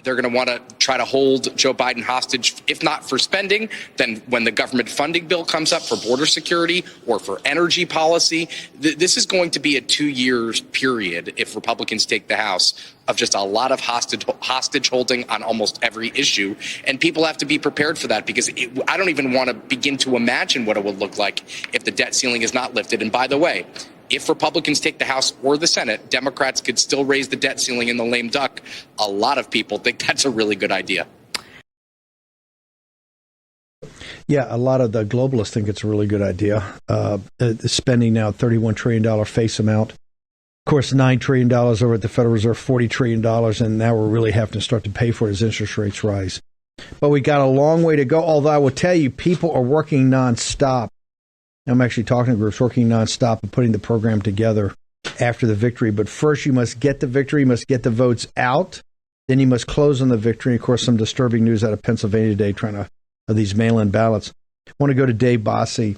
They're going to want to try to hold Joe Biden hostage, if not for spending, then when the government funding bill comes up for border security or for energy policy. This is going to be a 2-year period, if Republicans take the House, of just a lot of hostage holding on almost every issue. And people have to be prepared for that, because I don't even want to begin to imagine what it would look like if the debt ceiling is not lifted. And by the way, if Republicans take the House or the Senate, Democrats could still raise the debt ceiling in the lame duck. A lot of people think that's a really good idea. Yeah, a lot of the globalists think it's a really good idea. Spending now $31 trillion face amount. Of course, $9 trillion over at the Federal Reserve, $40 trillion, and now we're really having to start to pay for it as interest rates rise. But we got a long way to go, although I will tell you, people are working nonstop. I'm actually talking to groups working nonstop and putting the program together after the victory. But first, you must get the victory, you must get the votes out, then you must close on the victory. Of course, some disturbing news out of Pennsylvania today, of these mail-in ballots. I want to go to Dave Bossie.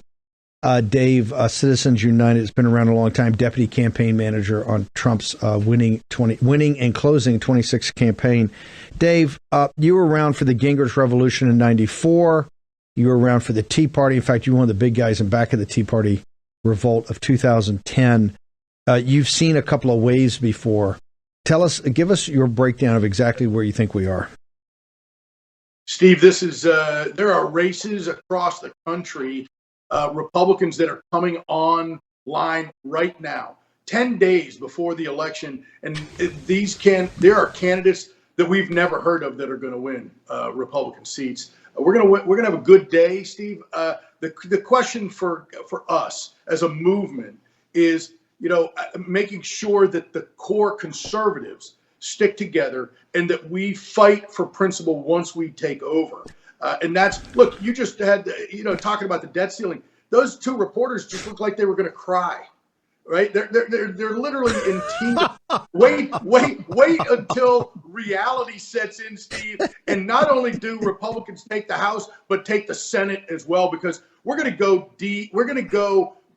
Dave, Citizens United has been around a long time, deputy campaign manager on Trump's winning and closing 26 campaign. Dave, you were around for the Gingrich Revolution in '94. You were around for the Tea Party. In fact, you were one of the big guys in back of the Tea Party revolt of 2010. You've seen a couple of waves before. Give us your breakdown of exactly where you think we are. Steve, this is there are races across the country, Republicans that are coming online right now, 10 days before the election, and there are candidates that we've never heard of that are going to win Republican seats. We're gonna have a good day, Steve. The question for us as a movement is, making sure that the core conservatives stick together and that we fight for principle once we take over. And look, you just had, talking about the debt ceiling. Those two reporters just looked like they were going to cry, right? They're literally in tears. Wait until reality sets in, Steve. And not only do Republicans take the House, but take the Senate as well, because we're going to go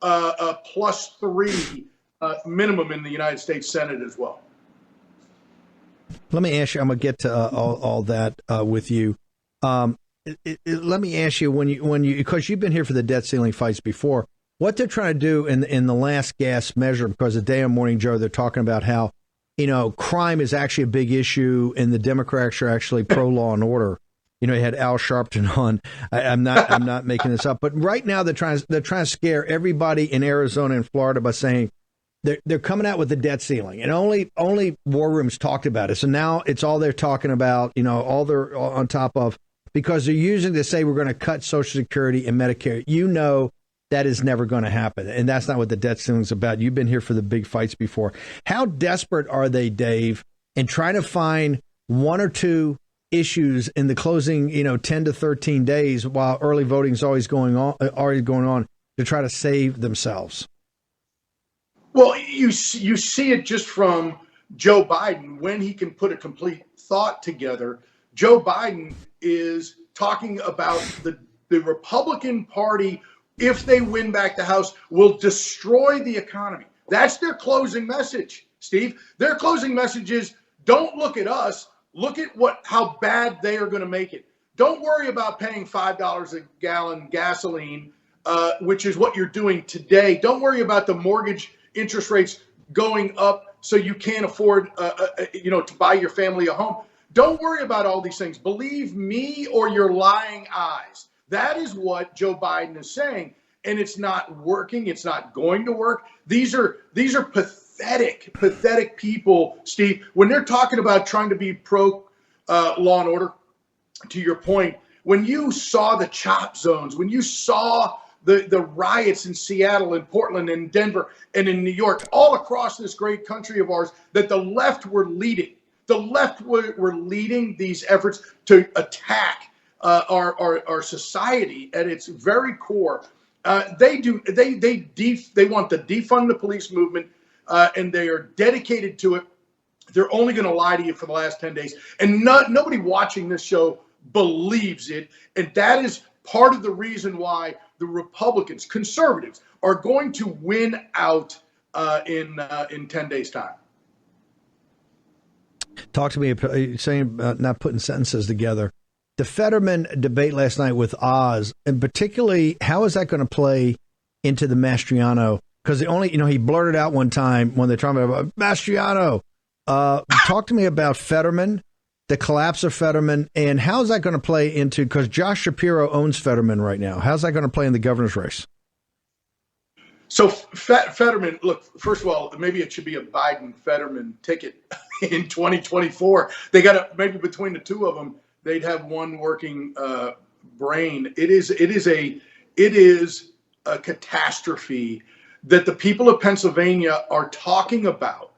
+3 minimum in the United States Senate as well. Let me ask you, I'm going to get to all that with you. Let me ask you, when you, because you've been here for the debt ceiling fights before, what they're trying to do in the last gas measure, because today on Morning Joe, they're talking about how, crime is actually a big issue and the Democrats are actually pro law and order. You had Al Sharpton on. I'm not making this up, but right now they're trying to scare everybody in Arizona and Florida by saying they're coming out with the debt ceiling, and only war rooms talked about it. So now it's all they're talking about, all they're on top of, because they're using to say we're going to cut Social Security and Medicare. That is never going to happen, and that's not what the debt ceiling is about. You've been here for the big fights before. How desperate are they, Dave, in trying to find one or two issues in the closing, 10 to 13 days, while early voting is already going on, to try to save themselves? Well, you see it just from Joe Biden. When he can put a complete thought together, Joe Biden is talking about the Republican Party, if they win back the House, will destroy the economy. That's their closing message, Steve. Their closing message is, don't look at us. Look at how bad they are going to make it. Don't worry about paying $5 a gallon gasoline, which is what you're doing today. Don't worry about the mortgage interest rates going up so you can't afford, to buy your family a home. Don't worry about all these things. Believe me or your lying eyes. That is what Joe Biden is saying, and it's not working. It's not going to work. These are pathetic people, Steve. When they're talking about trying to be pro law and order, to your point, when you saw the chop zones, when you saw the riots in Seattle and Portland and Denver and in New York, all across this great country of ours, that the left were leading. The left were leading these efforts to attack our society at its very core. They want to defund the police movement, and they are dedicated to it. They're only going to lie to you for the last 10 days. And nobody watching this show believes it. And that is part of the reason why the Republicans, conservatives, are going to win out in 10 days' time. Talk to me, saying about not putting sentences together. The Fetterman debate last night with Oz, and particularly, how is that going to play into the Mastriano? Because he blurted out one time when they're talking about Mastriano. Talk to me about Fetterman, the collapse of Fetterman, and how is that going to play into, because Josh Shapiro owns Fetterman right now. How's that going to play in the governor's race? So Fetterman, look, first of all, maybe it should be a Biden-Fetterman ticket in 2024. They got to, maybe between the two of them, they'd have one working brain. It is a catastrophe that the people of Pennsylvania are talking about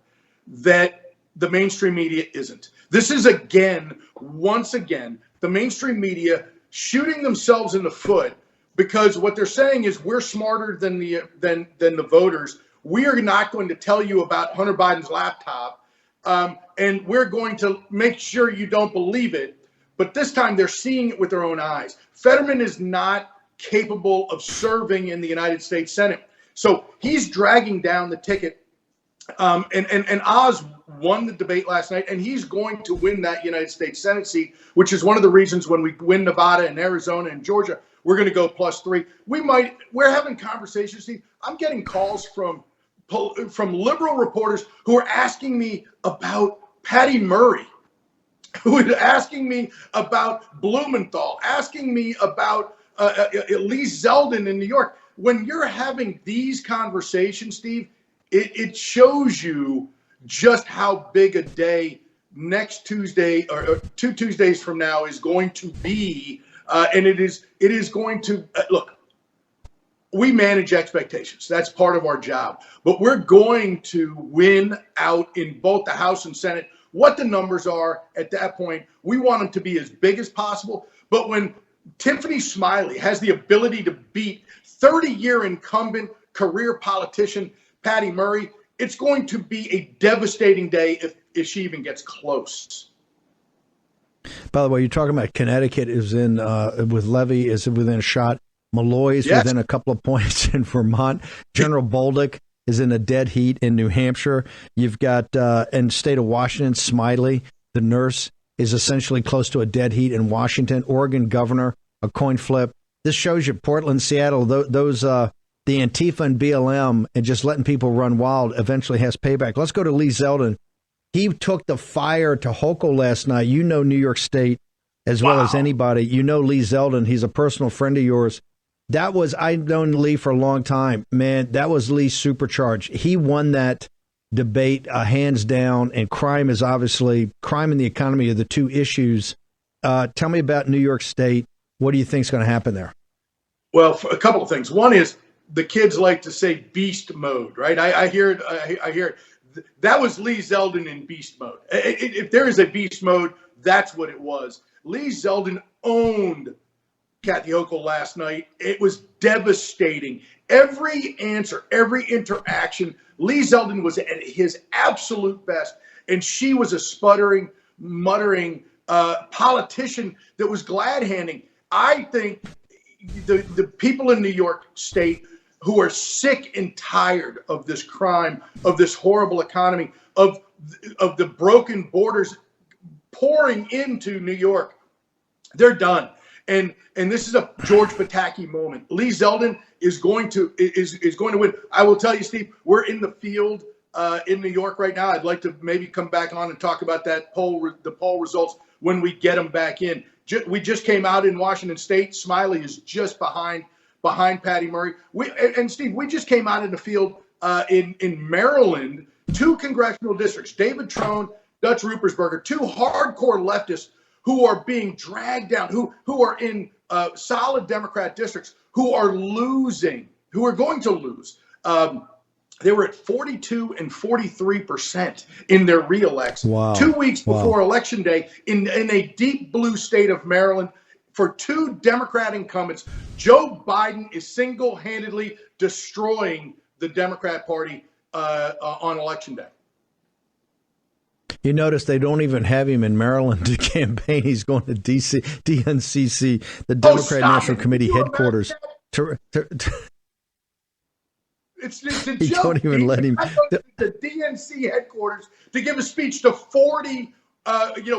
that the mainstream media isn't. This is once again, the mainstream media shooting themselves in the foot, because what they're saying is we're smarter than the voters. We are not going to tell you about Hunter Biden's laptop, and we're going to make sure you don't believe it. But this time they're seeing it with their own eyes. Fetterman is not capable of serving in the United States Senate. So he's dragging down the ticket. And Oz won the debate last night, and he's going to win that United States Senate seat, which is one of the reasons when we win Nevada and Arizona and Georgia, we're going to go +3. We're having conversations, Steve. I'm getting calls from liberal reporters who are asking me about Patty Murray, who is asking me about Blumenthal, asking me about Lee Zeldin in New York. When you're having these conversations, Steve, it shows you just how big a day next Tuesday or 2 Tuesdays from now is going to be. And it is going to look, we manage expectations. That's part of our job. But we're going to win out in both the House and Senate. What the numbers are at that point, we want them to be as big as possible. But when Tiffany Smiley has the ability to beat 30-year incumbent career politician Patty Murray, it's going to be a devastating day if she even gets close. By the way, you're talking about Connecticut is in with Levy is within a shot. Malloy's Yes. within a couple of points in Vermont. General Bolduc is in a dead heat in New Hampshire. You've got in the state of Washington, Smiley, the nurse, is essentially close to a dead heat in Washington. Oregon governor, a coin flip. This shows you Portland, Seattle, those the Antifa and BLM and just letting people run wild eventually has payback. Let's go to Lee Zeldin. He took the fire to Hochul last night. You know New York State as well as anybody. You know Lee Zeldin. He's a personal friend of yours. I've known Lee for a long time. Man, that was Lee supercharged. He won that debate hands down, and crime and the economy are the two issues. Tell me about New York State. What do you think is going to happen there? Well, a couple of things. One is the kids like to say beast mode, right? I hear it. I hear it. That was Lee Zeldin in beast mode. If there is a beast mode, that's what it was. Lee Zeldin owned Kathy Hochul last night. It was devastating. Every answer, every interaction, Lee Zeldin was at his absolute best, and she was a sputtering, muttering politician that was glad-handing. I think the people in New York State who are sick and tired of this crime, of this horrible economy, of the broken borders pouring into New York, they're done. And this is a George Pataki moment. Lee Zeldin is going to win. I will tell you, Steve, we're in the field in New York right now. I'd like to maybe come back on and talk about the poll results when we get them back in. We just came out in Washington State. Smiley is just behind Patty Murray. Steve, we just came out in the field in Maryland, 2 congressional districts, David Trone, Dutch Ruppersberger, 2 hardcore leftists who are being dragged down, who are in solid Democrat districts, who are losing, who are going to lose. They were at 42 and 43% in their reelects. Wow. 2 weeks before Election Day in a deep blue state of Maryland. For 2 Democrat incumbents, Joe Biden is single-handedly destroying the Democrat Party on Election Day. You notice they don't even have him in Maryland to campaign. He's going to DNCC, the Democrat National Committee headquarters. It's a You joke. don't even let him. I go to the DNC headquarters to give a speech to 40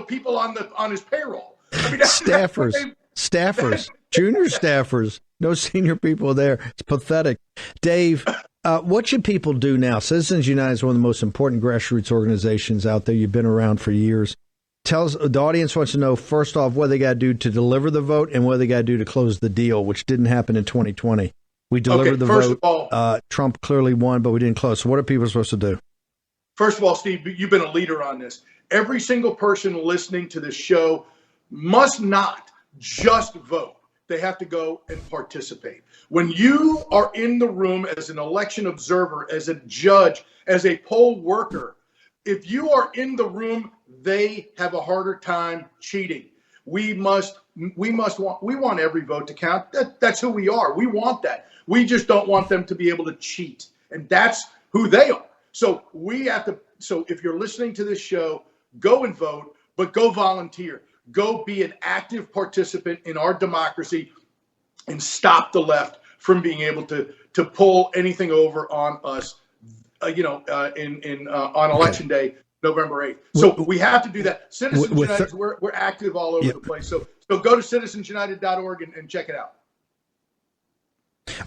people on his payroll. I mean, staffers, junior staffers, no senior people there. It's pathetic. Dave, what should people do now? Citizens United is one of the most important grassroots organizations out there. You've been around for years. Tell us, the audience wants to know, first off, what they got to do to deliver the vote and what they got to do to close the deal, which didn't happen in 2020. We delivered the vote. All, Trump clearly won, but we didn't close. So what are people supposed to do? First of all, Steve, you've been a leader on this. Every single person listening to this show must not just vote. They have to go and participate. When you are in the room as an election observer, as a judge, as a poll worker, if you are in the room, they have a harder time cheating. We want every vote to count. That's who we are. We want that. We just don't want them to be able to cheat. And that's who they are. So if you're listening to this show, go and vote, but go volunteer. Go be an active participant in our democracy and stop the left from being able to pull anything over on us, on Election Day, November 8th. So we have to do that. Citizens United, we're active all over the place. So go to citizensunited.org and check it out.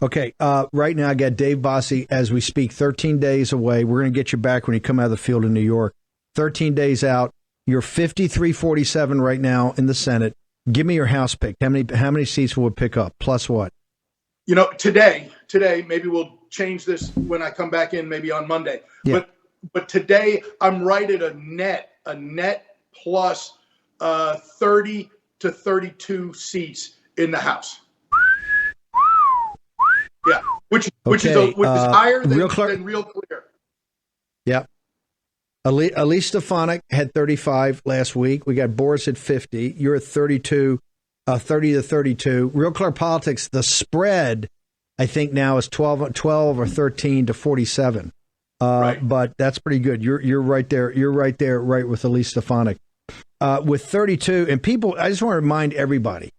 Okay, right now I got Dave Bossie as we speak, 13 days away. We're going to get you back when you come out of the field in New York. 13 days out. You're 53-47 right now in the Senate. Give me your House pick. How many seats will it pick up? Plus what? Today, maybe we'll change this when I come back in, maybe on Monday. Yeah. But today I'm right at a net plus 30 to 32 seats in the House. Yeah, which is higher than Real Clear. Yeah. Elise Stefanik had 35 last week. We got Boris at 50. You're at 32, 30 to 32. Real Clear Politics, the spread, I think now is 12 or 13 to 47. Right. But that's pretty good. You're right there. You're right there, right with Elise Stefanik. With 32, and people, I just want to remind everybody,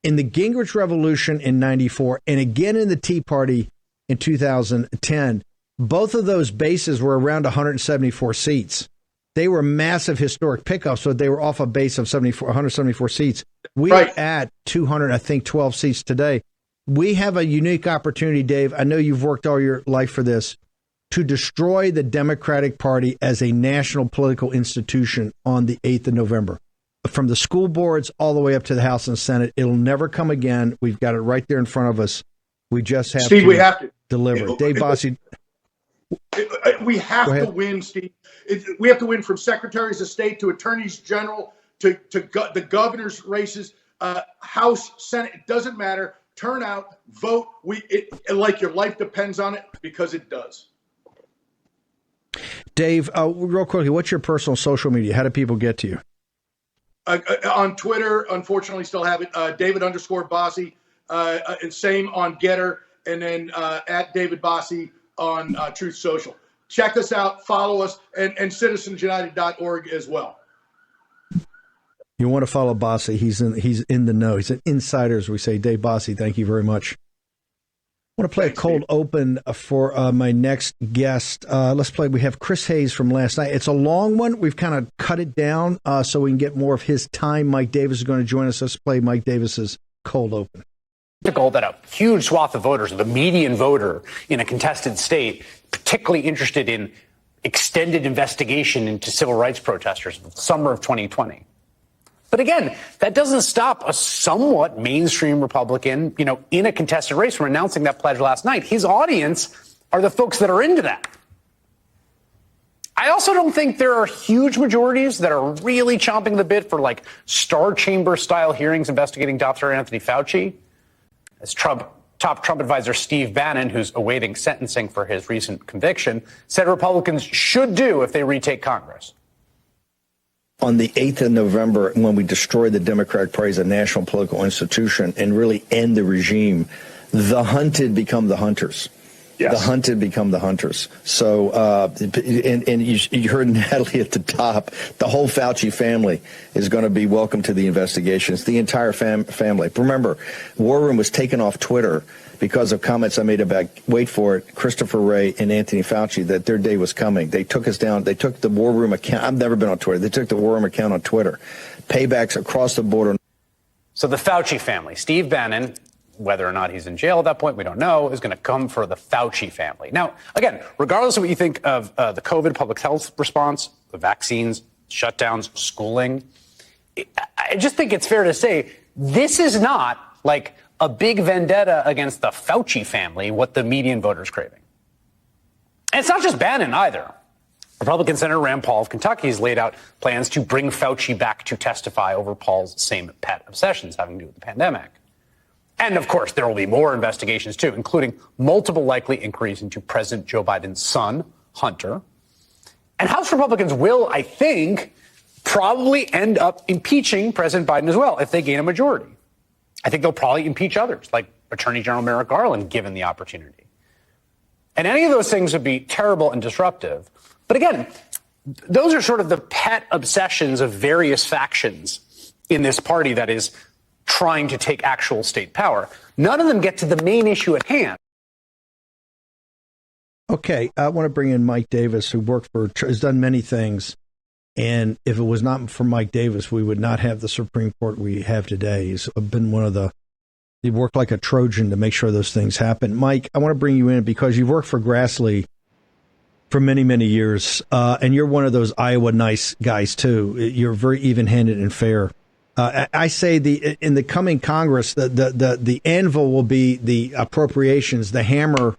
in the Gingrich Revolution in 94 and again in the Tea Party in 2010, both of those bases were around 174 seats. They were massive historic pickups, so they were off a base of 174 seats. We are at 12 seats today. We have a unique opportunity, Dave. I know you've worked all your life for this, to destroy the Democratic Party as a national political institution on the 8th of November. From the school boards all the way up to the House and Senate, it'll never come again. We've got it right there in front of us. We just have Steve, we have to deliver. Dave Bossie. We have to win, Steve. We have to win from secretaries of state to attorneys general to the governor's races, House, Senate. It doesn't matter. Turn out, vote. Like your life depends on it, because it does. Dave, real quickly, what's your personal social media? How do people get to you? On Twitter, unfortunately, still have it. David_Bossie, and same on Getter, and then at David Bossie on Truth Social. Check us out, follow us, and citizensunited.org as well. You want to follow Bossie. He's in the know. He's an insider, as we say. Dave Bossie, thank you very much. I want to play a cold open for my next guest. Let's play. We have Chris Hayes from last night. It's a long one. We've kind of cut it down so we can get more of his time. Mike Davis is going to join us. Let's play Mike Davis's cold open. That a huge swath of voters, the median voter in a contested state, particularly interested in extended investigation into civil rights protesters in the summer of 2020. But again, that doesn't stop a somewhat mainstream Republican, in a contested race from announcing that pledge last night. His audience are the folks that are into that. I also don't think there are huge majorities that are really chomping the bit for Star Chamber style hearings investigating Dr. Anthony Fauci. As top Trump advisor Steve Bannon, who's awaiting sentencing for his recent conviction, said Republicans should do if they retake Congress. On the 8th of November, when we destroy the Democratic Party as a national political institution and really end the regime, the hunted become the hunters. Yes. The hunted become the hunters. So, and you heard Natalie at the top, the whole Fauci family is going to be welcome to the investigations, the entire family. Remember, War Room was taken off Twitter because of comments I made about, wait for it, Christopher Wray and Anthony Fauci, that their day was coming. They took us down. They took the War Room account. I've never been on Twitter. They took the War Room account on Twitter. Paybacks across the border. So the Fauci family, Steve Bannon, whether or not he's in jail at that point, we don't know, is going to come for the Fauci family. Now, again, regardless of what you think of the COVID public health response, the vaccines, shutdowns, schooling, I just think it's fair to say this is not like a big vendetta against the Fauci family, what the median voter is craving. And it's not just Bannon either. Republican Senator Rand Paul of Kentucky has laid out plans to bring Fauci back to testify over Paul's same pet obsessions having to do with the pandemic. And, of course, there will be more investigations, too, including multiple likely inquiries into President Joe Biden's son, Hunter. And House Republicans will, I think, probably end up impeaching President Biden as well if they gain a majority. I think they'll probably impeach others, like Attorney General Merrick Garland, given the opportunity. And any of those things would be terrible and disruptive. But again, those are sort of the pet obsessions of various factions in this party that is trying to take actual state power. None of them get to the main issue at hand. Okay, I want to bring in Mike Davis, who has done many things. And if it was not for Mike Davis, we would not have the Supreme Court we have today. He's been he worked like a Trojan to make sure those things happen. Mike, I want to bring you in because you've worked for Grassley for many, many years. And you're one of those Iowa nice guys, too. You're very even-handed and fair. I say in the coming Congress, the anvil will be the appropriations, the hammer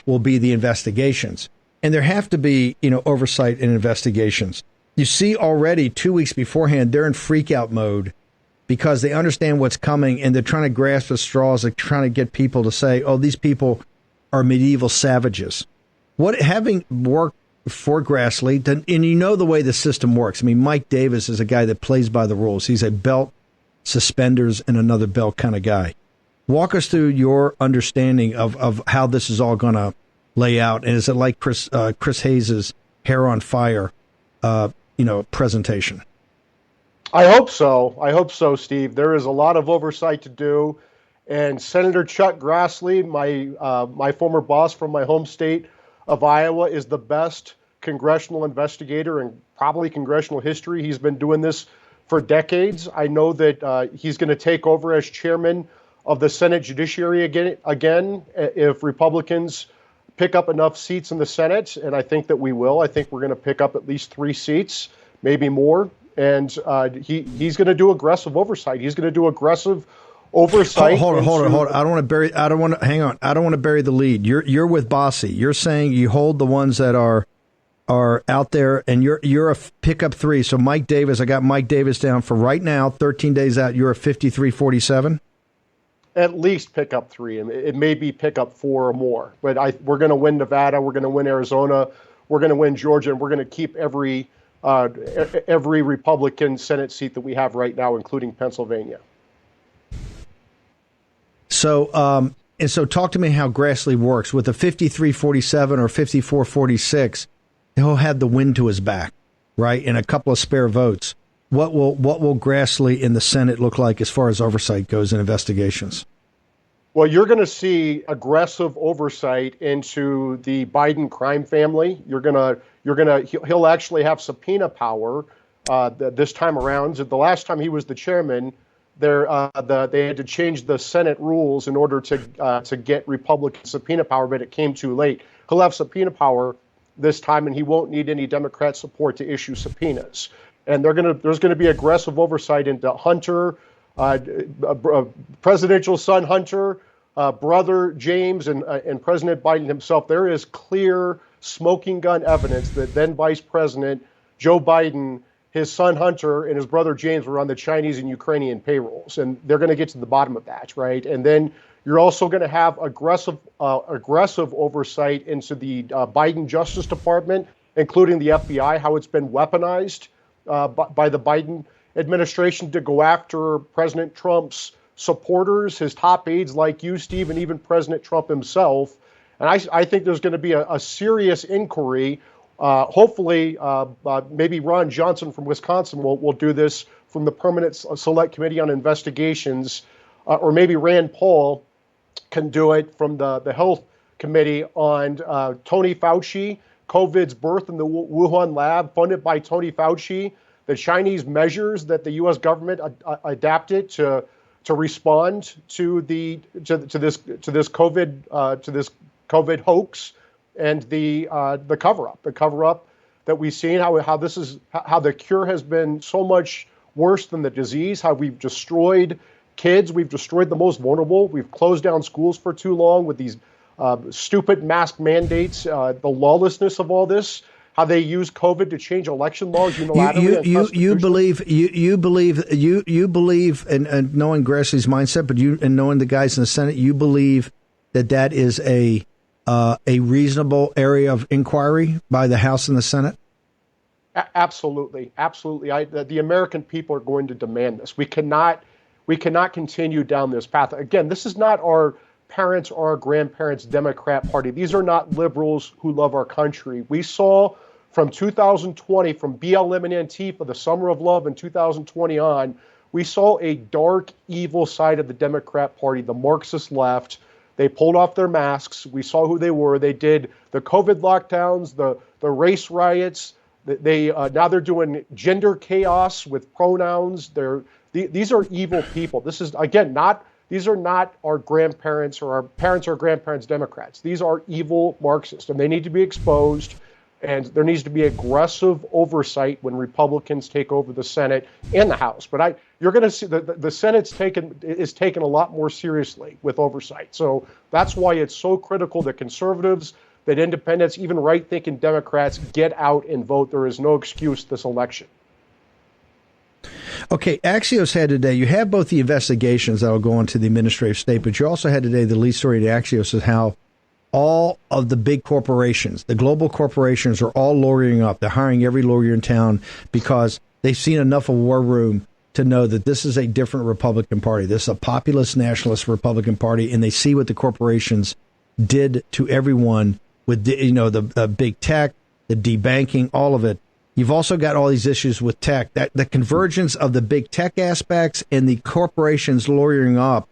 will be the investigations, and there have to be oversight and investigations. You see already 2 weeks beforehand they're in freak out mode because they understand what's coming and they're trying to grasp at straws, like trying to get people to say, "Oh, these people are medieval savages." Having worked for Grassley, and you know the way the system works. I mean, Mike Davis is a guy that plays by the rules. He's a belt, suspenders, and another belt kind of guy. Walk us through your understanding of how this is all going to lay out, and is it like Chris Hayes's hair on fire, presentation? I hope so, Steve. There is a lot of oversight to do, and Senator Chuck Grassley, my former boss from my home state of Iowa, is the best congressional investigator in probably congressional history. He's been doing this for decades. I know that he's going to take over as chairman of the Senate Judiciary again if Republicans pick up enough seats in the Senate, and I think that we will. I think we're going to pick up at least 3 seats, maybe more, and he's going to do aggressive oversight. He's going to do aggressive oversight. Hold on. I don't want to bury the lead. You're with Bossie. You're saying you hold the ones that are out there, and you're a pickup 3. So Mike Davis, I got Mike Davis down for right now, 13 days out. You're a 53-47. At least pick up 3, and it may be pick up 4 or more. But we're going to win Nevada, we're going to win Arizona, we're going to win Georgia, and we're going to keep every Republican Senate seat that we have right now, including Pennsylvania. So, so talk to me how Grassley works with a 53-47 or 54-46. He'll have the wind to his back, right, and a couple of spare votes. What will Grassley in the Senate look like as far as oversight goes in investigations? Well, you're going to see aggressive oversight into the Biden crime family. He'll actually have subpoena power this time around. The last time he was the chairman, they had to change the Senate rules in order to get Republican subpoena power, but it came too late. He'll have subpoena power this time, and he won't need any Democrat support to issue subpoenas. And there's going to be aggressive oversight into Hunter, presidential son Hunter, brother James, and President Biden himself. There is clear smoking gun evidence that then Vice President Joe Biden, his son Hunter, and his brother James were on the Chinese and Ukrainian payrolls, and they're going to get to the bottom of that, right? And then you're also going to have aggressive oversight into the Biden Justice Department, including the FBI, how it's been weaponized by the Biden administration to go after President Trump's supporters, his top aides like you, Steve, and even President Trump himself. And I think there's going to be a serious inquiry. Hopefully, maybe Ron Johnson from Wisconsin will do this from the Permanent Select Committee on Investigations, or maybe Rand Paul can do it from the Health Committee on Tony Fauci, COVID's birth in the Wuhan lab, funded by Tony Fauci, the Chinese measures that the U.S. government adapted to respond to this COVID hoax, and the cover up that we've seen, how the cure has been so much worse than the disease, how we've destroyed kids, we've destroyed the most vulnerable, we've closed down schools for too long with these stupid mask mandates, the lawlessness of all this, how they use COVID to change election laws unilaterally. You believe, and knowing Grassley's mindset, but and knowing the guys in the Senate, you believe that is a reasonable area of inquiry by the House and the Senate? Absolutely. The American people are going to demand this. We cannot continue down this path. Again, this is not our parents or our grandparents' Democrat Party. These are not liberals who love our country. We saw from 2020, from BLM and Antifa, the Summer of Love in 2020 on, we saw a dark, evil side of the Democrat Party, the Marxist left. They pulled off their masks. We saw who they were. They did the COVID lockdowns, the race riots. Now they're doing gender chaos with pronouns. These are evil people. This is, again, these are not our grandparents or our parents or grandparents Democrats. These are evil Marxists, and they need to be exposed. And there needs to be aggressive oversight when Republicans take over the Senate and the House. But you're going to see the Senate's taken a lot more seriously with oversight. So that's why it's so critical that conservatives, that independents, even right-thinking Democrats get out and vote. There is no excuse this election. Okay, Axios had today, you have both the investigations that will go into the administrative state, but you also had today the lead story to Axios is how all of the big corporations, the global corporations, are all lawyering up. They're hiring every lawyer in town because they've seen enough of war room to know that this is a different Republican Party. This is a populist, nationalist Republican Party, and they see what the corporations did to everyone with the big tech, the debanking, all of it. You've also got all these issues with tech, that the convergence of the big tech aspects and the corporations lawyering up.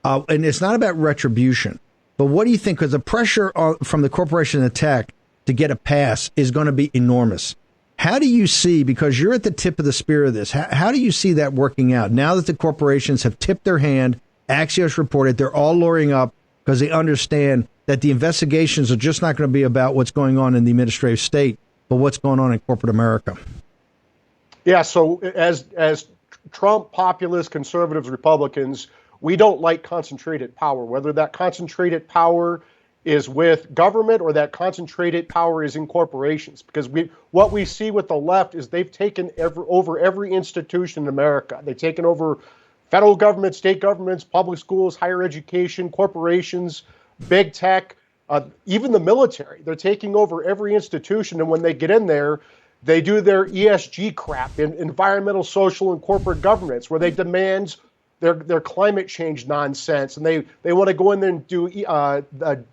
And it's not about retribution. But what do you think? Because the pressure from the corporation and the tech to get a pass is going to be enormous. How do you see, because you're at the tip of the spear of this, how do you see that working out? Now that the corporations have tipped their hand, Axios reported, they're all lawyering up because they understand that the investigations are just not going to be about what's going on in the administrative state, but what's going on in corporate America. Yeah, so as Trump, populists, conservatives, Republicans, we don't like concentrated power, whether that concentrated power is with government or that concentrated power is in corporations. Because what we see with the left is they've taken over every institution in America. They've taken over federal government, state governments, public schools, higher education, corporations, big tech, even the military. They're taking over every institution, and when they get in there, they do their ESG crap, in environmental, social, and corporate governance, where they demand their climate change nonsense, and they want to go in there and do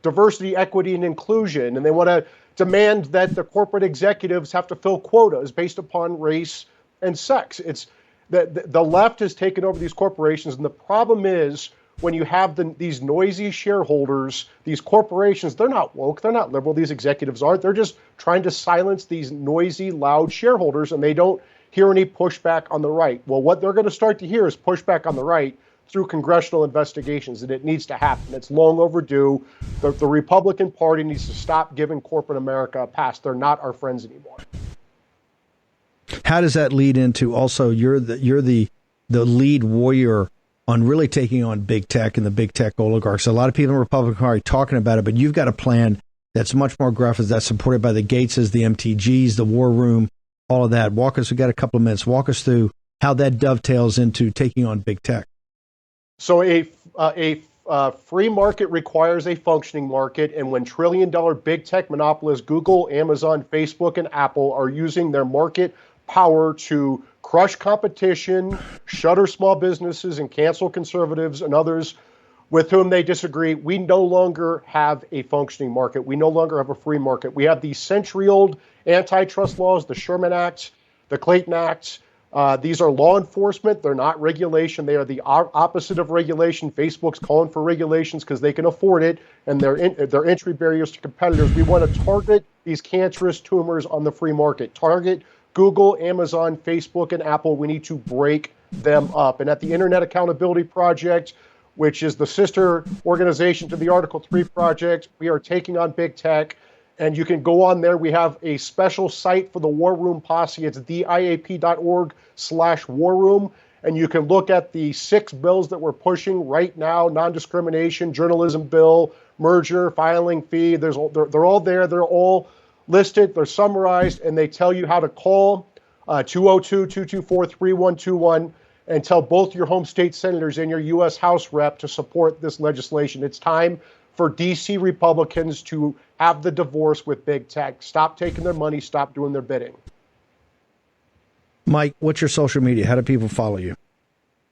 diversity, equity, and inclusion, and they want to demand that the corporate executives have to fill quotas based upon race and sex. It's the left has taken over these corporations, and the problem is when you have these noisy shareholders, these corporations, they're not woke, they're not liberal, these executives aren't. They're just trying to silence these noisy, loud shareholders, and they don't hear any pushback on the right. Well, what they're going to start to hear is pushback on the right through congressional investigations, and it needs to happen. It's long overdue. The Republican Party needs to stop giving corporate America a pass. They're not our friends anymore. How does that lead into also you're the lead warrior on really taking on big tech and the big tech oligarchs? A lot of people in the Republican Party talking about it, but you've got a plan that's much more aggressive, that's supported by the Gateses, the MTGs, the War Room, all of that. We got a couple of minutes. Walk us through how that dovetails into taking on big tech. So a free market requires a functioning market, and when trillion-dollar big tech monopolists Google, Amazon, Facebook, and Apple are using their market power to crush competition, shutter small businesses, and cancel conservatives and others, with whom they disagree. We no longer have a functioning market. We no longer have a free market. We have these century-old antitrust laws, the Sherman Act, the Clayton Act. These are law enforcement. They're not regulation. They are the opposite of regulation. Facebook's calling for regulations because they can afford it, and they're entry barriers to competitors. We want to target these cancerous tumors on the free market. Target Google, Amazon, Facebook, and Apple. We need to break them up. And at the Internet Accountability Project, which is the sister organization to the Article 3 project, we are taking on big tech. And you can go on there. We have a special site for the War Room Posse. It's diap.org/War Room. And you can look at the 6 bills that we're pushing right now: non-discrimination, journalism bill, merger, filing fee. They're all there. They're all listed. They're summarized, and they tell you how to call 202-224-3121 and tell both your home state senators and your U.S. House rep to support this legislation. It's time for D.C. Republicans to have the divorce with big tech. Stop taking their money. Stop doing their bidding. Mike, what's your social media? How do people follow you?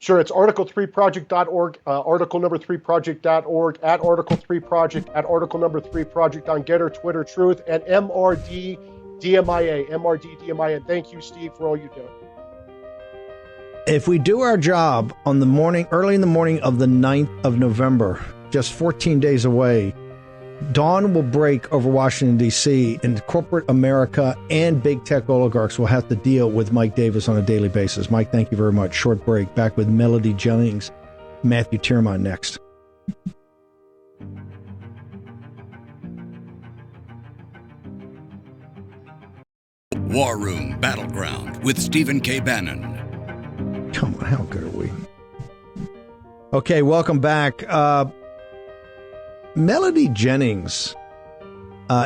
Sure, it's article3project.org, article number 3project.org, at article3project, at article number 3project on Getter, Twitter, Truth, and MRDDMIA. Thank you, Steve, for all you do. If we do our job on the morning, early in the morning of the 9th of November, just 14 days away, dawn will break over Washington, D.C., and corporate America and big tech oligarchs will have to deal with Mike Davis on a daily basis. Mike, thank you very much. Short break. Back with Melody Jennings, Matthew Tyrmand next. War Room Battleground with Stephen K. Bannon. Come on, how good are we? Okay, welcome back. Melody Jennings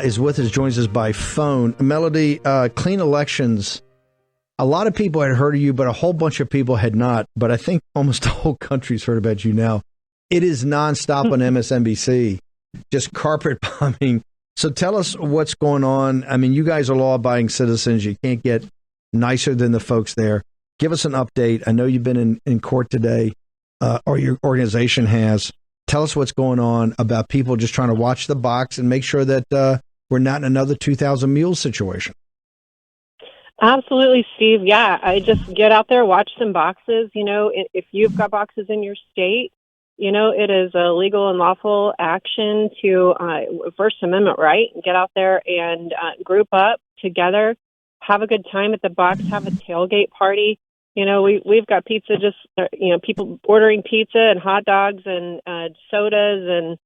is with us, joins us by phone. Melody, clean elections. A lot of people had heard of you, but a whole bunch of people had not. But I think almost the whole country's heard about you now. It is nonstop on MSNBC, just carpet bombing. So tell us what's going on. I mean, you guys are law-abiding citizens. You can't get nicer than the folks there. Give us an update. I know you've been in court today, or your organization has. Tell us what's going on about people just trying to watch the box and make sure that we're not in another 2,000 mules situation. Absolutely, Steve. Yeah, I just get out there, watch some boxes. You know, if you've got boxes in your state, you know, it is a legal and lawful action to First Amendment right. Get out there and group up together, have a good time at the box, have a tailgate party. You know, we've got pizza, just, you know, people ordering pizza and hot dogs and sodas and,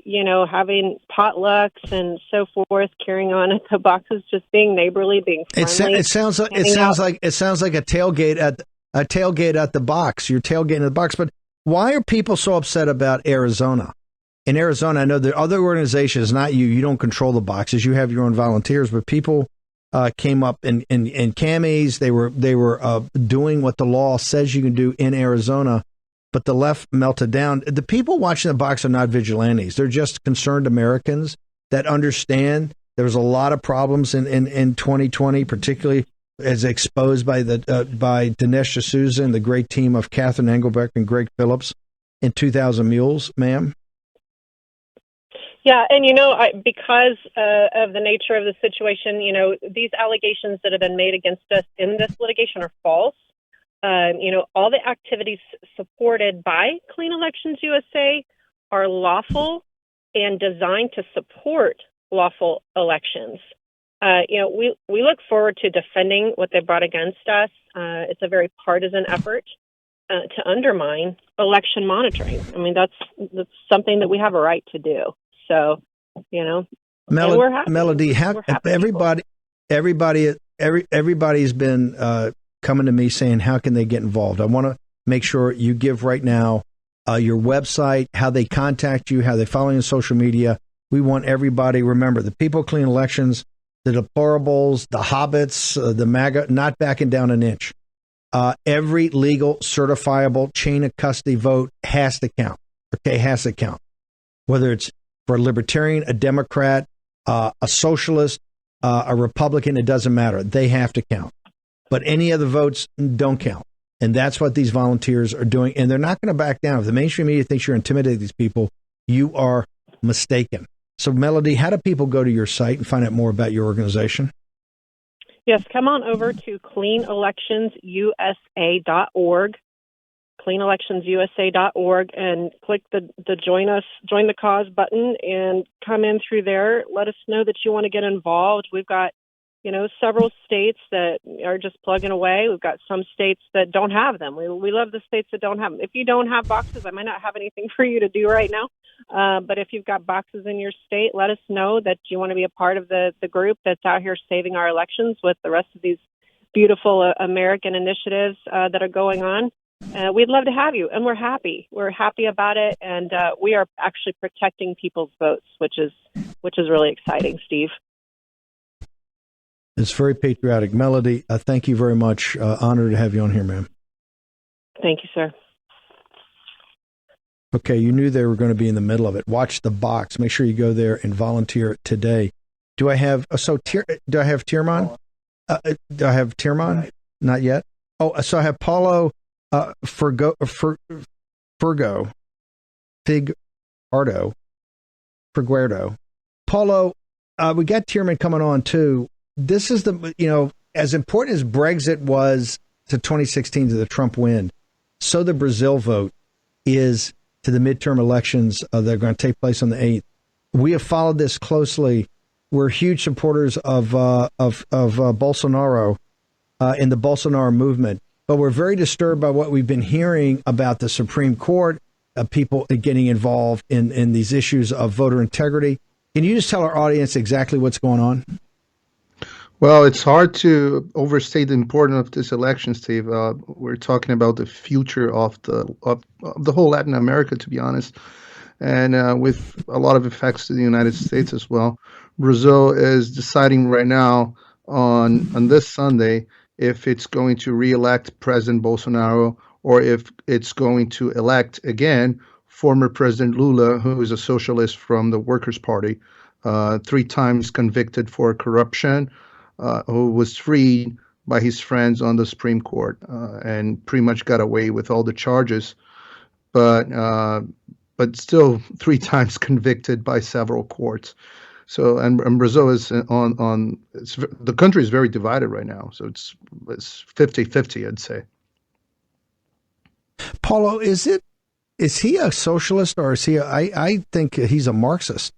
you know, having potlucks and so forth, carrying on at the boxes, just being neighborly, being friendly. It sounds like a tailgate at the box. You're tailgating at the box. But why are people so upset about Arizona? In Arizona, I know there are other organizations, not you. You don't control the boxes. You have your own volunteers, but people came up in camis. They were doing what the law says you can do in Arizona, but the left melted down. The people watching the box are not vigilantes. They're just concerned Americans that understand there was a lot of problems in 2020, particularly as exposed by Dinesh D'Souza and the great team of Catherine Engelbrecht and Greg Phillips in 2,000 Mules, ma'am. Yeah, and, you know, because of the nature of the situation, you know, these allegations that have been made against us in this litigation are false. You know, all the activities supported by Clean Elections USA are lawful and designed to support lawful elections. You know, we look forward to defending what they brought against us. It's a very partisan effort to undermine election monitoring. I mean, that's something that we have a right to do. So, you know, we're happy. Melody, everybody's been coming to me saying, how can they get involved? I want to make sure you give right now your website, how they contact you, how they follow you on social media. We want everybody, remember, the people clean elections, the deplorables, the hobbits, the MAGA, not backing down an inch. Every legal, certifiable chain of custody vote has to count. Okay, has to count. Whether it's for a libertarian, a Democrat, a socialist, a Republican, it doesn't matter. They have to count. But any other votes don't count. And that's what these volunteers are doing. And they're not going to back down. If the mainstream media thinks you're intimidating these people, you are mistaken. So, Melody, how do people go to your site and find out more about your organization? Yes, come on over to cleanelectionsusa.org, cleanelectionsusa.org, and click the join the cause button and come in through there. Let us know that you want to get involved. We've got, several states that are just plugging away. We've got some states that don't have them. We love the states that don't have them. If you don't have boxes, I might not have anything for you to do right now. But if you've got boxes in your state, let us know that you want to be a part of the group that's out here saving our elections with the rest of these beautiful American initiatives that are going on. We'd love to have you, and we're happy. We're happy about it, and we are actually protecting people's votes, which is really exciting, Steve. It's very patriotic. Melody, thank you very much. Honored to have you on here, ma'am. Thank you, sir. Okay, you knew they were going to be in the middle of it. Watch the box. Make sure you go there and volunteer today. Do I have do I have Tyrmand? Do I have Tyrmand? Not yet. Oh, so I have Paulo Figuereido. Paulo, we got Tyrmand coming on too. This is as important as Brexit was to 2016 to the Trump win, so the Brazil vote is to the midterm elections that are going to take place on the 8th. We have followed this closely. We're huge supporters of Bolsonaro in the Bolsonaro movement, but we're very disturbed by what we've been hearing about the Supreme Court, people getting involved in these issues of voter integrity. Can you just tell our audience exactly what's going on? Well, it's hard to overstate the importance of this election, Steve. We're talking about the future of the whole Latin America, to be honest, and with a lot of effects to the United States as well. Brazil is deciding right now on this Sunday if it's going to re-elect President Bolsonaro or if it's going to elect again former President Lula, who is a socialist from the Workers' Party, 3 times convicted for corruption. Who was freed by his friends on the Supreme Court and pretty much got away with all the charges, but still 3 times convicted by several courts. So and Brazil is the country is very divided right now. So it's 50-50, I'd say. Paulo, is he a socialist or is he? I think he's a Marxist.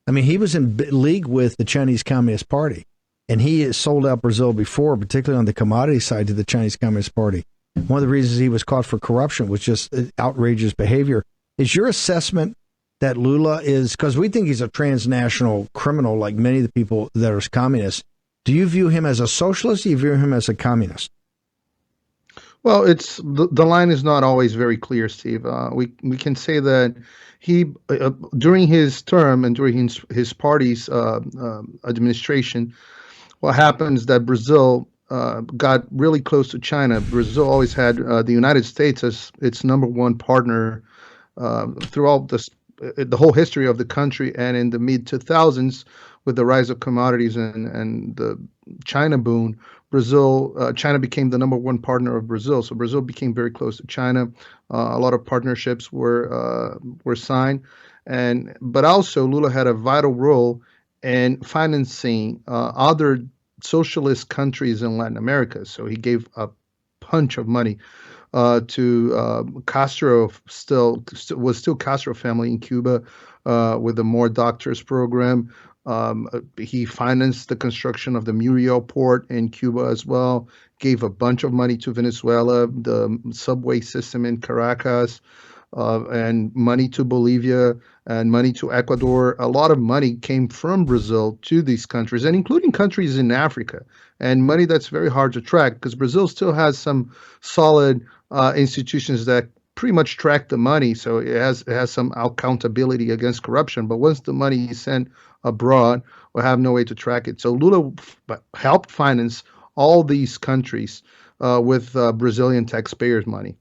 I mean, he was in league with the Chinese Communist Party. And he has sold out Brazil before, particularly on the commodity side to the Chinese Communist Party. One of the reasons he was caught for corruption was just outrageous behavior. Is your assessment that Lula is, because we think he's a transnational criminal like many of the people that are communists, do you view him as a socialist or do you view him as a communist? Well, it's the line is not always very clear, Steve. We can say that he during his term and during his party's administration, what happens is that Brazil got really close to China. Brazil always had the United States as its number one partner throughout the whole history of the country. And in the mid-2000s, with the rise of commodities and the China boom, China became the number one partner of Brazil. So Brazil became very close to China. A lot of partnerships were signed, but also Lula had a vital role in financing other socialist countries in Latin America. So he gave a bunch of money to Castro, was still Castro family in Cuba with the More Doctors program. He financed the construction of the Muriel port in Cuba as well, gave a bunch of money to Venezuela, the subway system in Caracas, and money to Bolivia and money to Ecuador. A lot of money came from Brazil to these countries, and including countries in Africa, and money that's very hard to track because Brazil still has some solid institutions that pretty much track the money. So it has some accountability against corruption. But once the money is sent abroad, we'll have no way to track it. So Lula helped finance all these countries with Brazilian taxpayers' money.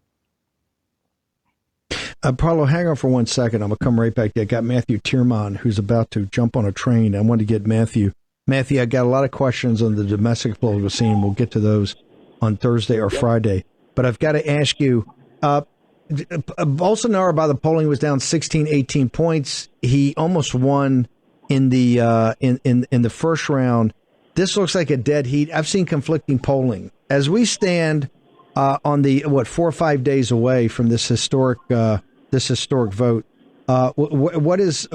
Paulo, hang on for 1 second. I'm going to come right back. I got Matthew Tyrmand, who's about to jump on a train. I want to get Matthew. Matthew, I got a lot of questions on the domestic political scene. We'll get to those on Thursday or Friday. but I've got to ask you, Bolsonaro by the polling was down 16, 18 points. He almost won in the in the first round. This looks like a dead heat. I've seen conflicting polling. As we stand on the 4 or 5 days away from this historic vote, where does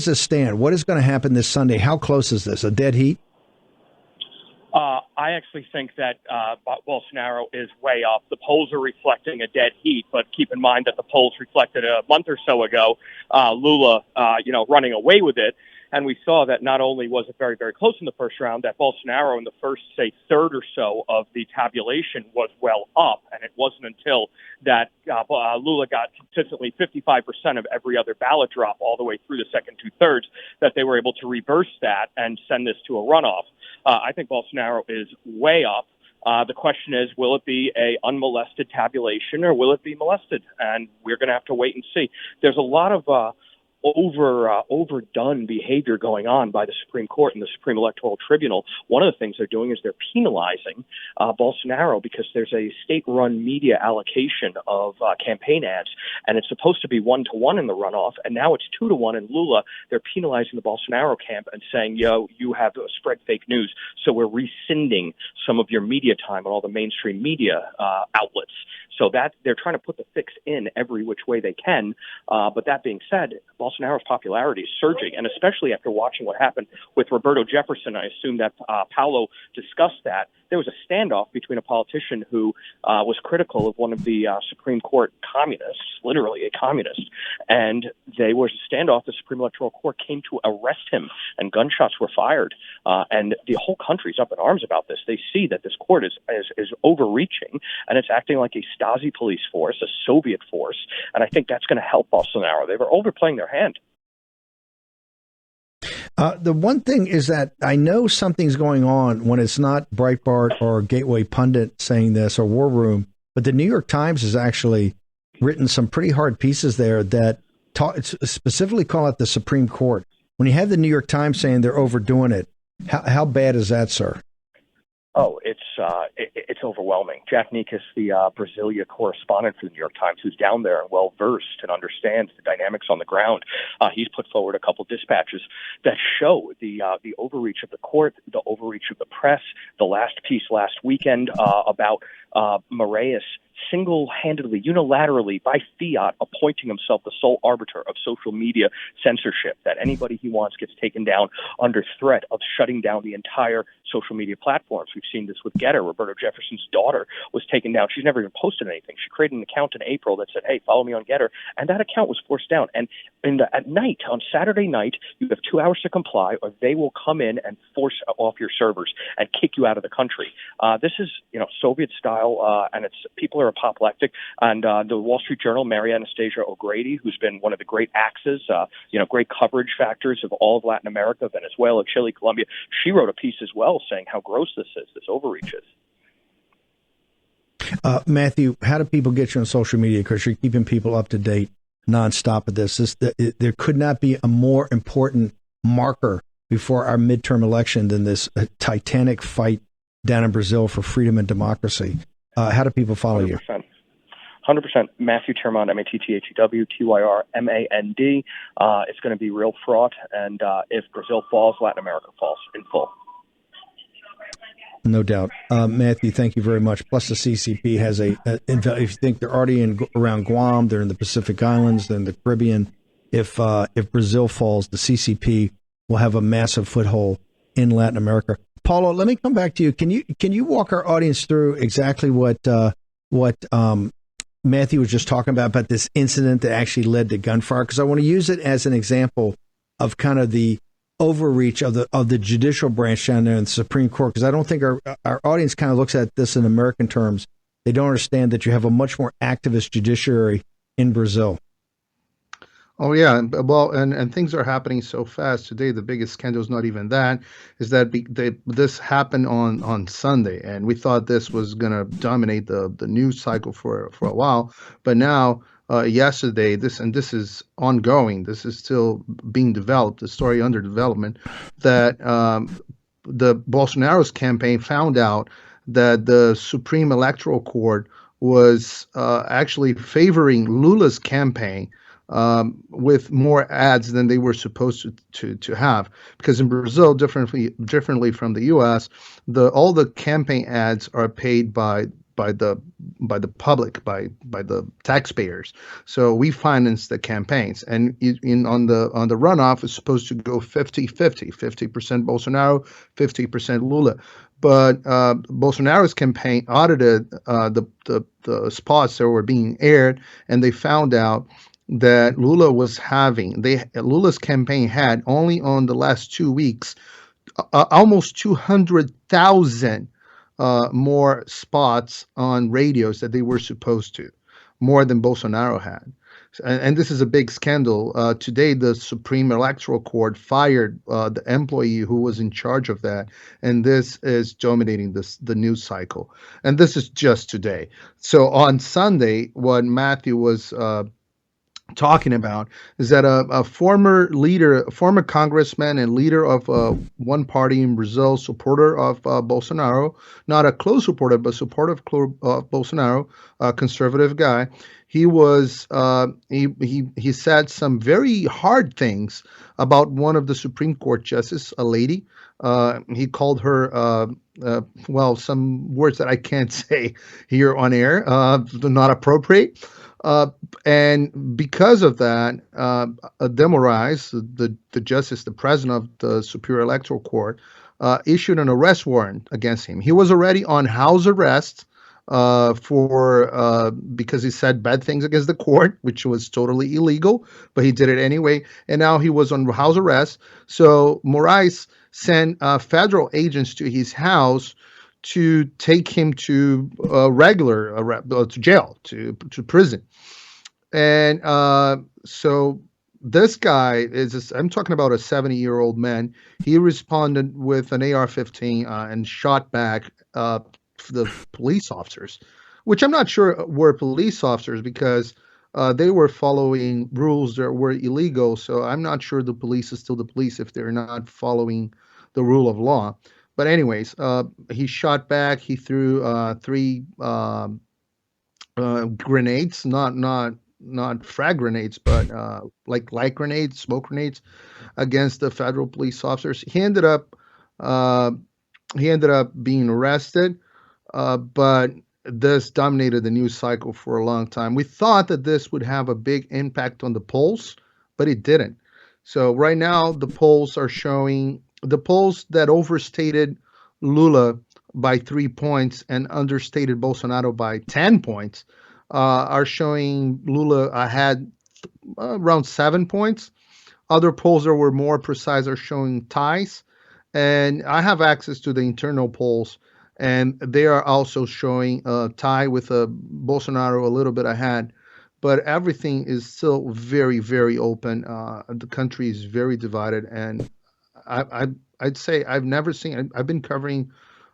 this stand? What is going to happen this Sunday? How close is this? A dead heat? I actually think that Bolsonaro is way up. The polls are reflecting a dead heat, but keep in mind that the polls reflected a month or so ago Lula, running away with it. And we saw that not only was it very, very close in the first round, that Bolsonaro in the first, say, third or so of the tabulation was well up. And it wasn't until that Lula got consistently 55% of every other ballot drop all the way through the second two-thirds that they were able to reverse that and send this to a runoff. I think Bolsonaro is way up. The question is, will it be a unmolested tabulation or will it be molested? And we're going to have to wait and see. There's a lot of overdone behavior going on by the Supreme Court and the Supreme Electoral Tribunal. One of the things they're doing is they're penalizing Bolsonaro because there's a state-run media allocation of campaign ads, and it's supposed to be 1-to-1 in the runoff, and now it's 2-to-1 in Lula. They're penalizing the Bolsonaro camp and saying, you have spread fake news, so we're rescinding some of your media time on all the mainstream media outlets. So that they're trying to put the fix in every which way they can. But that being said, Bolsonaro's popularity is surging, and especially after watching what happened with Roberto Jefferson, I assume that Paulo discussed that. There was a standoff between a politician who was critical of one of the Supreme Court communists, literally a communist, and there was a standoff. The Supreme Electoral Court came to arrest him, and gunshots were fired. And the whole country's up in arms about this. They see that this court is overreaching, and it's acting like a Stasi police force, a Soviet force, and I think that's going to help Bolsonaro. They were overplaying their hand. The one thing is that I know something's going on when it's not Breitbart or Gateway Pundit saying this or War Room, but the New York Times has actually written some pretty hard pieces there that specifically call out the Supreme Court. When you have the New York Times saying they're overdoing it, how bad is that, sir? Oh, it's overwhelming. Jack Nikas, the Brasilia correspondent for the New York Times, who's down there and well-versed and understands the dynamics on the ground, he's put forward a couple dispatches that show the overreach of the court, the overreach of the press. The last piece last weekend about Moraes single-handedly, unilaterally, by fiat, appointing himself the sole arbiter of social media censorship, that anybody he wants gets taken down under threat of shutting down the entire social media platforms. We've seen this with Getter. Roberto Jefferson's daughter was taken down. She's never even posted anything. She created an account in April that said, hey, follow me on Getter, and that account was forced down. And at night, on Saturday night, you have 2 hours to comply, or they will come in and force off your servers and kick you out of the country. This is, Soviet style, and people are apoplectic. And the Wall Street Journal, Mary Anastasia O'Grady, who's been one of the great axes, great coverage factors of all of Latin America, Venezuela, Chile, Colombia, she wrote a piece as well saying how gross this overreach is. Matthew, how do people get you on social media? Because you're keeping people up to date nonstop of this. There could not be a more important marker before our midterm election than this titanic fight down in Brazil for freedom and democracy. How do people follow 100%. You? 100%. Matthew Tyrmand, Mathew, Tyrmand. It's going to be real fraught. And if Brazil falls, Latin America falls in full. No doubt. Matthew, thank you very much. Plus, the CCP has if you think they're already around Guam, they're in the Pacific Islands, they're in the Caribbean. If Brazil falls, the CCP will have a massive foothold in Latin America. Paulo, let me come back to you. Can you walk our audience through exactly what Matthew was just talking about this incident that actually led to gunfire? Because I want to use it as an example of kind of the overreach of the judicial branch down there in the Supreme Court. Because I don't think our audience kind of looks at this in American terms. They don't understand that you have a much more activist judiciary in Brazil. Oh, yeah. Well, and things are happening so fast today. The biggest scandal is not even that, is that this happened on Sunday, and we thought this was going to dominate the news cycle for a while. But now, yesterday, this is ongoing. This is still being developed, the story under development, that the Bolsonaro's campaign found out that the Supreme Electoral Court was actually favoring Lula's campaign with more ads than they were supposed to have, because in Brazil, differently from the U.S., all the campaign ads are paid by the public, by the taxpayers. So we finance the campaigns, and on the runoff is supposed to go 50-50, 50% Bolsonaro, 50% Lula. But Bolsonaro's campaign audited the spots that were being aired, and they found out that Lula's campaign had only on the last 2 weeks almost 200,000 more spots on radios that they were supposed to, more than Bolsonaro had. And this is a big scandal. Today, the Supreme Electoral Court fired the employee who was in charge of that, and this is dominating the news cycle. And this is just today. So on Sunday, what Matthew was talking about is that a former congressman and leader of one party in Brazil, supporter of Bolsonaro, not a close supporter, but supporter of Bolsonaro, a conservative guy, he was he said some very hard things about one of the Supreme Court justices, a lady. He called her some words that I can't say here on air, not appropriate. And because of that, Demorais, the justice, the president of the Superior Electoral Court, issued an arrest warrant against him. He was already on house arrest because he said bad things against the court, which was totally illegal, but he did it anyway. And now he was on house arrest. So Moraes sent federal agents to his house to take him to to jail, to prison. And so this guy I'm talking about a 70-year-old man. He responded with an AR-15 and shot back the police officers, which I'm not sure were police officers, because they were following rules that were illegal. So I'm not sure the police is still the police if they're not following the rule of law. But anyways, he shot back. He threw 3 grenades, not frag grenades, but like light grenades, smoke grenades, against the federal police officers. He ended up being arrested, but this dominated the news cycle for a long time. We thought that this would have a big impact on the polls, but it didn't. So right now, the polls that overstated Lula by 3 points and understated Bolsonaro by 10 points are showing Lula ahead around 7 points. Other polls that were more precise are showing ties. And I have access to the internal polls, and they are also showing a tie with Bolsonaro a little bit ahead. But everything is still very, very open. The country is very divided. And I'd say I've never seen, I've been covering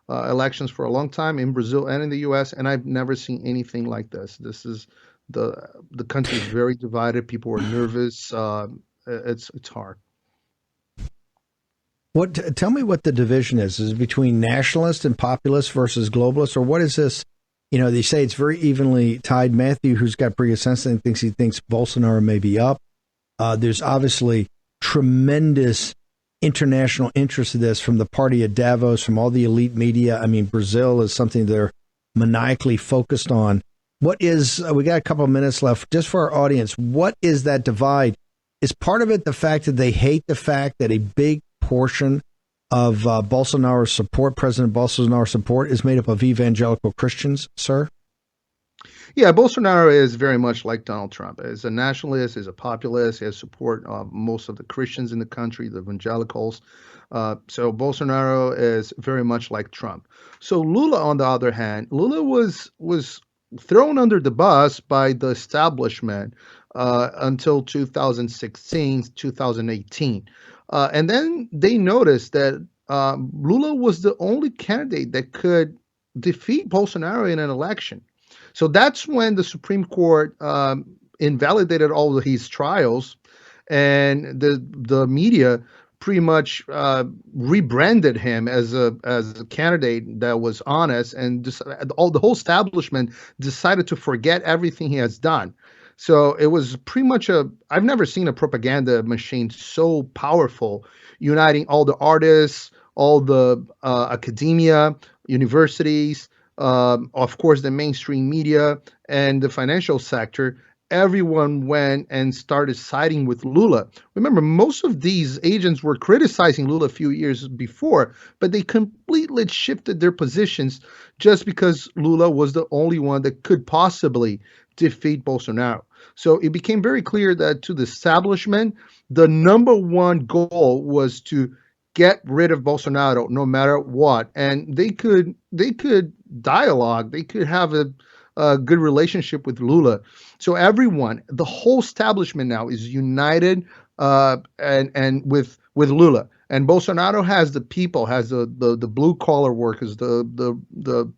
elections for a long time in Brazil and in the U.S., and I've never seen anything like this. This is the country is very divided. People are nervous. It's hard. Tell me what the division is. Is it between nationalist and populist versus globalist, or what is this? They say it's very evenly tied. Matthew, who's got pretty good sense, thinks Bolsonaro may be up. There's obviously tremendous international interest in this from the party of Davos, from all the elite media. I mean, Brazil is something they're maniacally focused on. What is, we got a couple of minutes left, just for our audience, what is that divide? Is part of it the fact that they hate the fact that a big portion of Bolsonaro's support, President Bolsonaro's support, is made up of evangelical Christians, sir? Yeah, Bolsonaro is very much like Donald Trump. He's a nationalist, he's a populist, he has support of most of the Christians in the country, the evangelicals. So Bolsonaro is very much like Trump. So Lula, on the other hand, Lula was thrown under the bus by the establishment until 2016, 2018. And then they noticed that Lula was the only candidate that could defeat Bolsonaro in an election. So that's when the Supreme Court invalidated all of his trials, and the media pretty much rebranded him as a candidate that was honest, and just the whole establishment decided to forget everything he has done. So it was pretty much I've never seen a propaganda machine so powerful, uniting all the artists, all the academia, universities, of course, the mainstream media and the financial sector. Everyone went and started siding with Lula. Remember, most of these agents were criticizing Lula a few years before, but they completely shifted their positions just because Lula was the only one that could possibly defeat Bolsonaro. So it became very clear that to the establishment, the number one goal was to get rid of Bolsonaro no matter what. And they could dialogue, they could have a good relationship with Lula. So everyone, the whole establishment now is united and with Lula. And Bolsonaro has the people, has the blue collar workers, the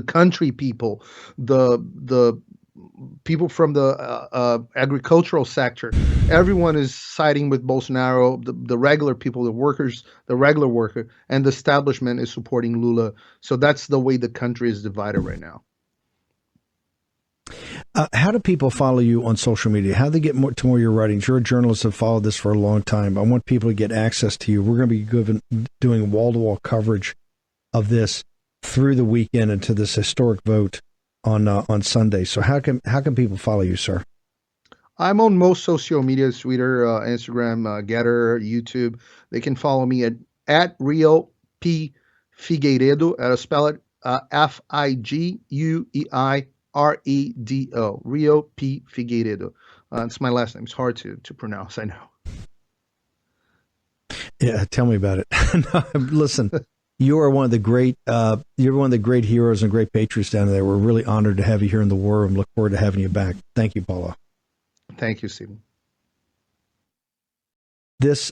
country people, the people from the agricultural sector. Everyone is siding with Bolsonaro, the regular people, the workers, the regular worker, and the establishment is supporting Lula. So that's the way the country is divided right now. How do people follow you on social media? How do they get more to more of your writings? You're a journalist, have followed this for a long time. I want people to get access to you. We're going to be doing wall-to-wall coverage of this through the weekend into this historic vote on Sunday. So how can people follow you, sir? I'm on most social media, Twitter, Instagram, Getter, YouTube. They can follow me at Rio P Figueiredo. I'll spell it Figueiredo. Rio P Figueiredo. It's my last name. It's hard to pronounce, I know. Yeah, tell me about it. No, listen, you are one of the great heroes and great patriots down there. We're really honored to have you here in the war room. Look forward to having you back. Thank you, Paulo. Thank you, Stephen. This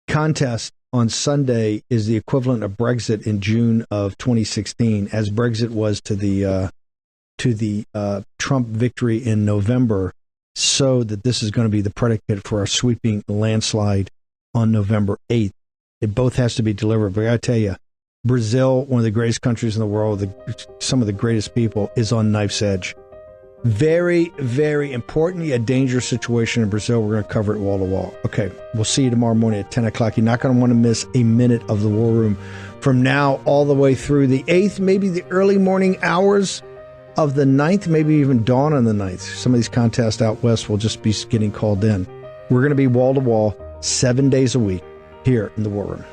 contest on Sunday is the equivalent of Brexit in June of 2016, as Brexit was to the Trump victory in November, so that this is going to be the predicate for a sweeping landslide on November 8th. It both has to be delivered. But I gotta tell you, Brazil, one of the greatest countries in the world, some of the greatest people, is on knife's edge. Very, very importantly, a dangerous situation in Brazil. We're going to cover it wall to wall. Okay, we'll see you tomorrow morning at 10 o'clock. You're not going to want to miss a minute of the War Room from now all the way through the 8th, maybe the early morning hours of the 9th, maybe even dawn on the 9th. Some of these contests out west will just be getting called in. We're going to be wall to wall 7 days a week here in the War Room.